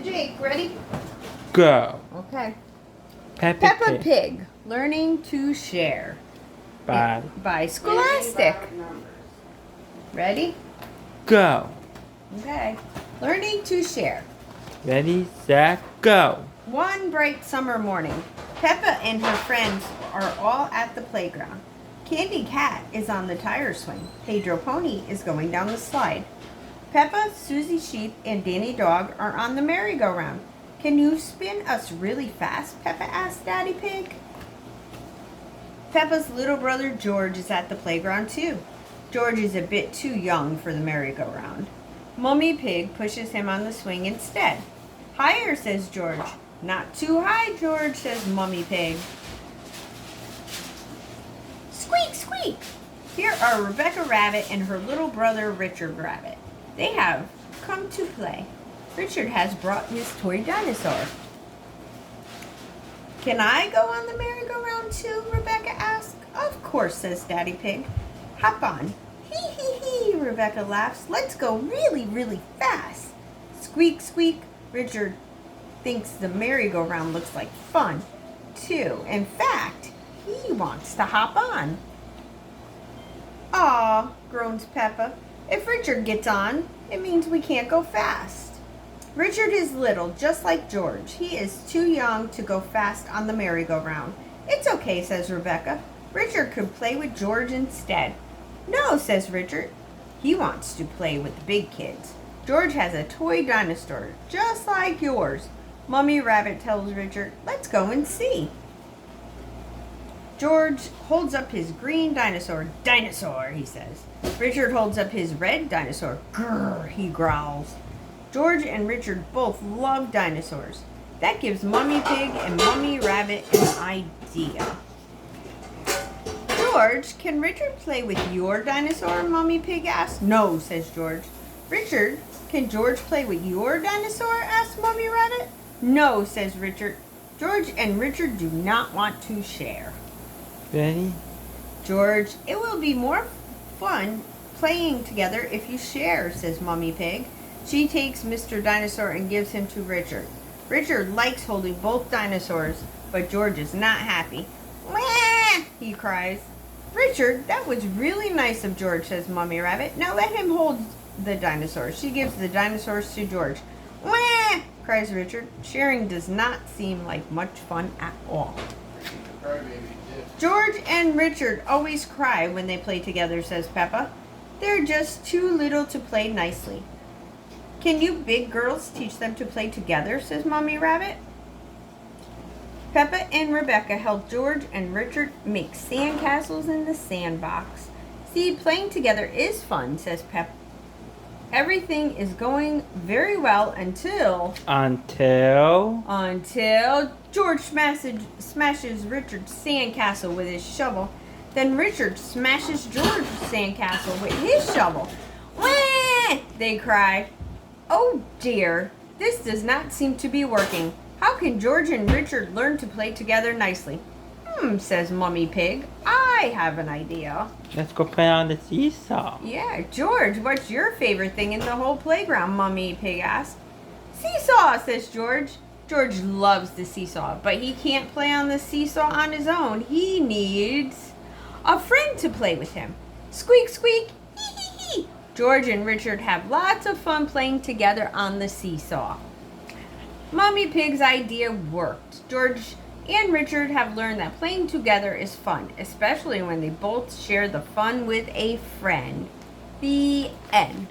Jake. Ready? Go. Okay. Peppa Pig. Learning to Share. Bye. By Scholastic. Ready? Go. Okay. Learning to Share. Ready, set, go. One bright summer morning, Peppa and her friends are all at the playground. Candy Cat is on the tire swing. Pedro Pony is going down the slide. Peppa, Susie Sheep, and Danny Dog are on the merry-go-round. Can you spin us really fast? Peppa asked Daddy Pig. Peppa's little brother George is at the playground too. George is a bit too young for the merry-go-round. Mummy Pig pushes him on the swing instead. Higher, says George. Not too high, George, says Mummy Pig. Squeak, squeak! Here are Rebecca Rabbit and her little brother Richard Rabbit. They have come to play. Richard has brought his toy dinosaur. Can I go on the merry-go-round too? Rebecca asked. Of course, says Daddy Pig. Hop on. Hee hee hee, Rebecca laughs. Let's go really, really fast. Squeak, squeak. Richard thinks the merry-go-round looks like fun, too. In fact, he wants to hop on. Aw, groans Peppa. If Richard gets on, it means we can't go fast. Richard is little, just like George. He is too young to go fast on the merry-go-round. It's okay, says Rebecca. Richard could play with George instead. No, says Richard. He wants to play with the big kids. George has a toy dinosaur, just like yours. Mummy Rabbit tells Richard, let's go and see. George holds up his green dinosaur. Dinosaur, he says. Richard holds up his red dinosaur. Grrr, he growls. George and Richard both love dinosaurs. That gives Mummy Pig and Mummy Rabbit an idea. George, can Richard play with your dinosaur? Mummy Pig asked. No, says George. Richard, can George play with your dinosaur? Asked Mummy Rabbit. No, says Richard. George and Richard do not want to share. Ready? George, it will be more fun playing together if you share, says Mummy Pig. She takes Mr. Dinosaur and gives him to Richard. Richard likes holding both dinosaurs, but George is not happy. Wah! He cries. Richard, that was really nice of George, says Mummy Rabbit. Now let him hold the dinosaurs. She gives the dinosaurs to George. Wah! Cries Richard. Sharing does not seem like much fun at all. George and Richard always cry when they play together, says Peppa. They're just too little to play nicely. Can you big girls teach them to play together, says Mommy Rabbit. Peppa and Rebecca help George and Richard make sandcastles in the sandbox. See, playing together is fun, says Peppa. Everything is going very well until George smashes Richard's sandcastle with his shovel. Then Richard smashes George's sandcastle with his shovel. Wah! They cry. Oh dear, this does not seem to be working. How can George and Richard learn to play together nicely? Says Mummy Pig. I have an idea. Let's go play on the seesaw. Yeah, George, what's your favorite thing in the whole playground? Mummy Pig asked. Seesaw, says George. George loves the seesaw, but he can't play on the seesaw on his own. He needs a friend to play with him. Squeak, squeak, hee hee hee. George and Richard have lots of fun playing together on the seesaw. Mummy Pig's idea worked. George and Richard have learned that playing together is fun, especially when they both share the fun with a friend. The end.